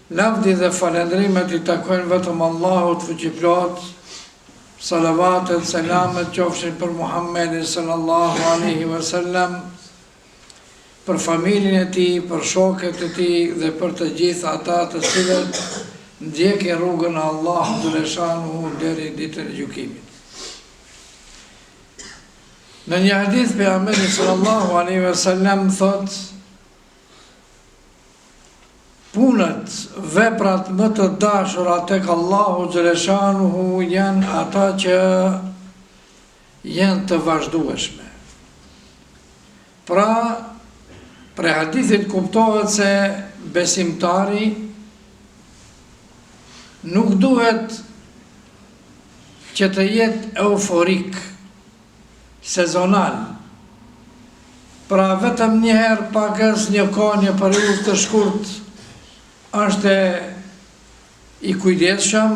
Lavdi dhe falendrimet I takojnë vetëm Allahut fuqiplot, salavatet, selamet qofshin për Muhammedin sallallahu alaihi wasallam, për familjen e tij, për shokët e tij dhe për të gjithë ata të cilët ndjekin rrugën e Allahut xhaleshanuhu deri ditën e gjykimit. Në një hadith pejgamberi sallallahu alaihi wasallam thotë: punët, veprat më të dashura tek Allahu xhaleshanuhu janë ata që janë të vazhdueshme. Pra, për hadithit kuptohet se besimtari nuk duhet që të jetë euforik, sezonal. Pra vetëm njëherë pakës një kohë, një periudhë të shkurt është I kujdesshëm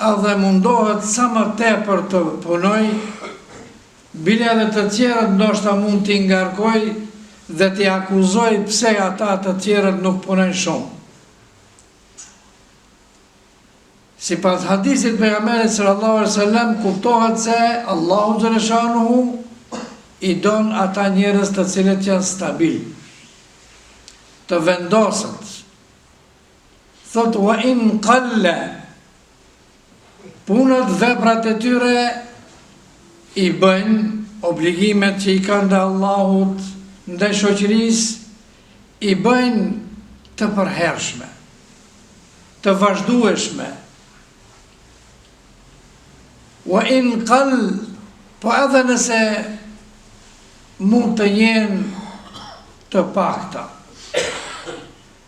edhe mundohet sa më tepër të punoj, bile edhe të tjerët ndoshta mund t'i ngarkoj dhe t'i akuzoj pse ata të tjerët nuk punojnë shumë. Sipas hadithit pejgamberit sallallahu alaihi wasallam kuptohet se Allahu xhaleshanuhu I don ata njerëz të cilët janë stabil, të vendosët. Thot wa in qalla, punët, veprat e tyre I bëjnë obligimet që I kanë ndaj Allahut, ndaj shoqërisë, I bëjnë të përhershme, të vazhdueshme. Wa in qall, po edhe nëse mund të jenë të pakta.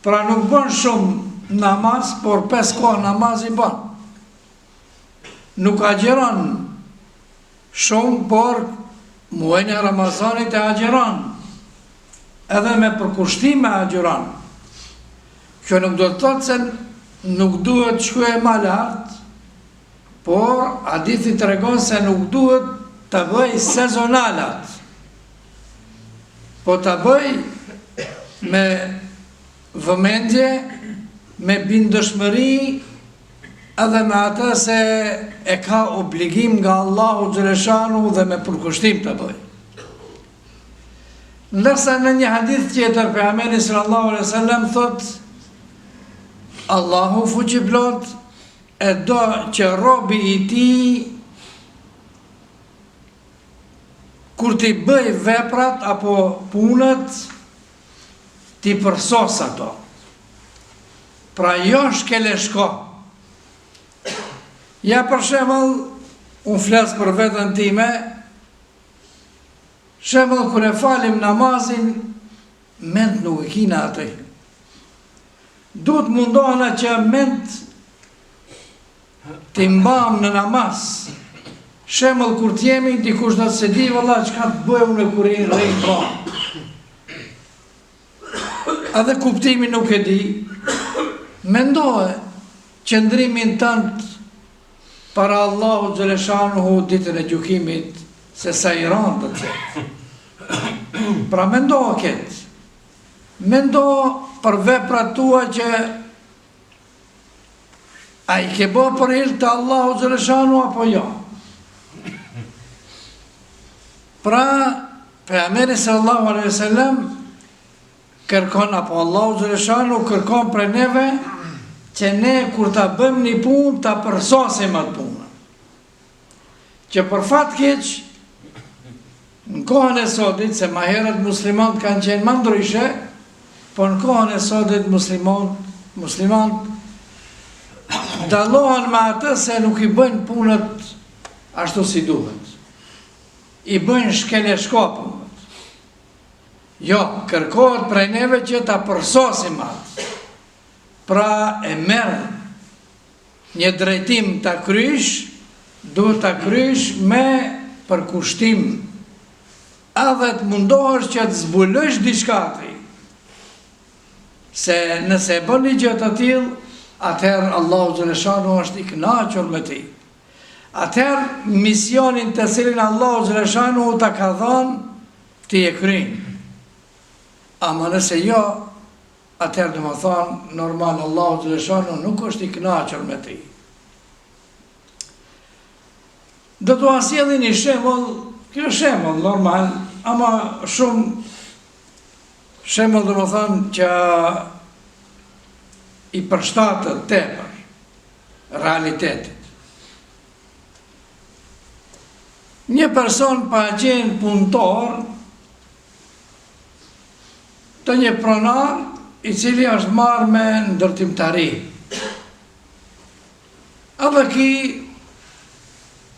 Pra nuk bën shumë namaz, por 5 kohë namaz I bën. Nuk agjeron shumë, por muajin e Ramazanit e agjeron. Edhe me përkushtime agjeron. Kjo nuk do të thotë se nuk duhet shkojë më lart, por hadithi tregon se nuk duhet të bëj sezonalat, po të bëj me vëmendje, me bindëshmëri, edhe me atë se e ka obligim nga Allahu xhaleshanuhu dhe me përkushtim të bëj. Ndërsa në një hadith tjetër pejgamberi sallallahu alaihi wasallam thot: Allahu fuqiplot e do që robi I tij kur t'i bëj veprat apo punët t'i përsos ato. Pra jo shkeleshko. Ja për shembull, unë flas për veten time, shembull kur e falim namazin, mend nuk e kina atë. Duhet mundohena që mend t'i mbam në namaz. Shembull kur t'jemi dikush do të se di valla çka të bëj unë kur I rrej pra. Edhe kuptimin nuk e di. Mendoje qëndrimin tënd para Allahu xhaleshanuhu ditën e gjykimit se sa I rëndë të. Pra mendoje këtë. Mendoje për veprat tua që a I ke bërë për hir të Allahu xhaleshanuhu apo jo. Pra, pejgamberi sallallahu alaihi wasallam kërkon, apo Allahu xhaleshanuhu kërkon për neve që ne kur ta bëjmë një punë ta përsosim atë punë. Që për fat keq në kohën e sotit, se më herët muslimanët kanë qenë më ndryshe, por në kohën e sotit muslimanët dallohen me atë se nuk I bëjnë punët ashtu si duhet. I bëjnë shkeleshko punët. Jo, kërkohet prej neve që ta përsosim atë. Pra e merr një drejtim ta krysh, duhet ta krysh me përkushtim. Edhe të mundohesh që të zbulosh diçka ti. Se nëse e bën një gjë të tillë, atëherë Allahu xhaleshanuhu është I kënaqur me ti. Atëherë misionin të cilin Allahu xhaleshanuhu ta ka dhënë ti e kryen. Ama nëse jo, atëherë dhe më thonë, normal, Allahu të lëshonu nuk është i kënaqur me ti. Do të asjellin një shembull, kjo shembull normal, ama shumë shembull dhe më thonë që i përshtatët tepër realitetit. Një person pa qenë punëtor të një pronar i cili është marrë me ndërtimtari. Edhe ki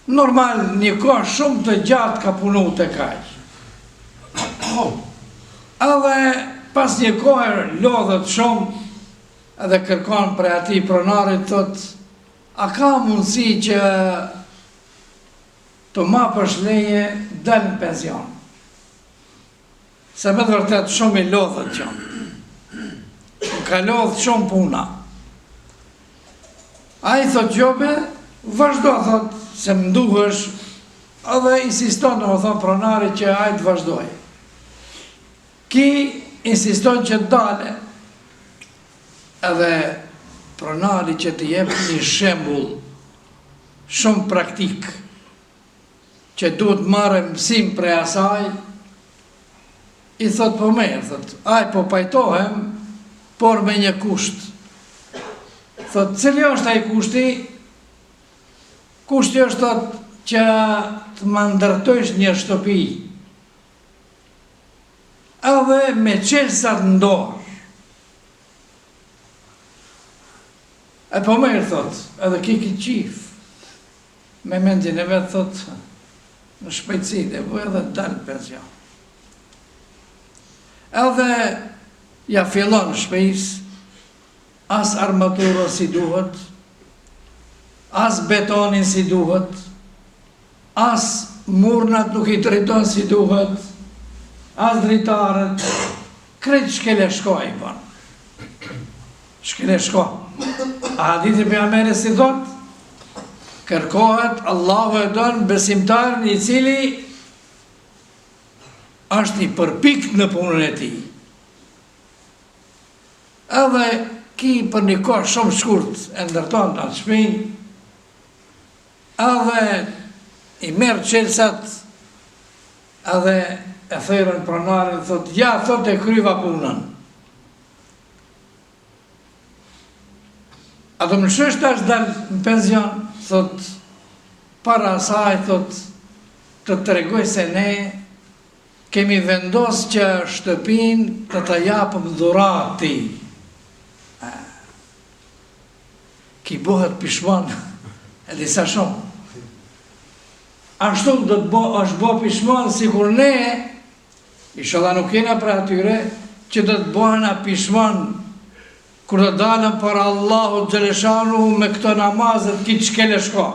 normal një kohë shumë të gjatë ka punu të kaq. Edhe pas një kohë lodhët shumë edhe kërkon për ati pronarit, thot, a ka mundësi që të ma përshleje del në pension? Se me të vërtet shumë i lodhët qëmë. Ka lodhë shumë puna. A i thot gjobe, vazhdo, thot, se më duhesh, edhe insiston në më thonë pronarit që a i të vazhdoj. Ki insiston që dale, edhe pronari që të jep një shembull shumë praktik, që duhet marrë mësim prej asaj, i thot po mirë, thot, aj po pajtohem, por me një kusht. Thot, cili është aj kushti? Kushti është thot, që të më ndërtojsh një shtëpi, edhe me qelsat ndorë. E po mirë, thot, edhe ki qif, me mendin e vetë, thot, në shpejtësi, dhe po edhe dalë pension. Edhe ja fillon shpejs, as armaturën si duhet, as betonin si duhet, as murnat nuk i driton si duhet, as dritarët, kretë shkele shko i bon. Shkele shko. A hadithi pejgamberi si thot, kërkohet, Allahu e don besimtarin i cili është i përpikt në punën e tij. Edhe ki për një kohë shumë shkurt e ndërton atë shtëpinë, edhe i merr çelësat, edhe e thërën pronarin, thot, ja, thot, e kryva punën. A do më shështë është dalë në penzion, thot, para asaj, thot, të tregoj se ne kemi vendos që shtëpin të të japëm dhurat ti. Ki bëhet pishman, e disa shumë. Ashtu do të është bo pishman, si kur ne, inshallah nuk jena për atyre, që do të bëhena pishman, kur të dalëm për Allahu Gjeleshanu me këto namazet ki qkele shko.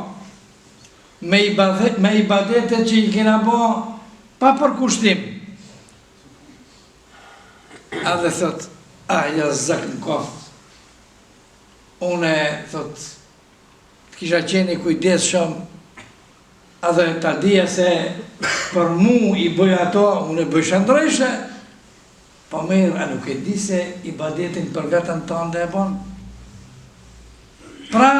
Me ibadetet që i kena bo, pa për kushtim. A dhe thot, ja zak në koftë. Une, thot, të kisha qeni kujdes shumë, a dhe ta dhja se për mu i bëj ato, unë bëj shëndrejshë, po mirë, a nuk e di se ibadetin për vetën tonë dhe e bon. Pra,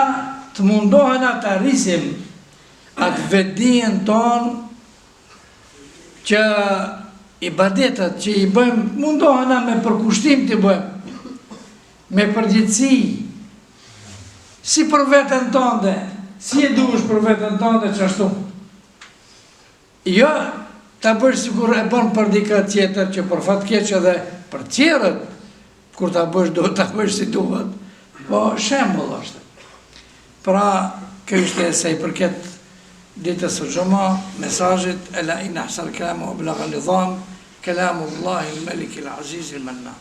të mundohen atë arrisim atë vetdijen tonë që ibadetet që i bëjmë, mundohen a me përkushtim të bëjmë, me përgjithësi, si për vetën tonë dhe, si e duhesh për vetën tonë dhe qashtu. Jo, ta bësh sikur e bën për dikë tjetër që për fat keq edhe për tjerët, kur ta bësh do ta bësh si duhet. Po shembull është. Pra, kjo ishte sa i përket ditës së xumë, mesazhit ela inna sal kalamu blagha nizam kalamu Allahi al-Malik al-Aziz al-Mannan.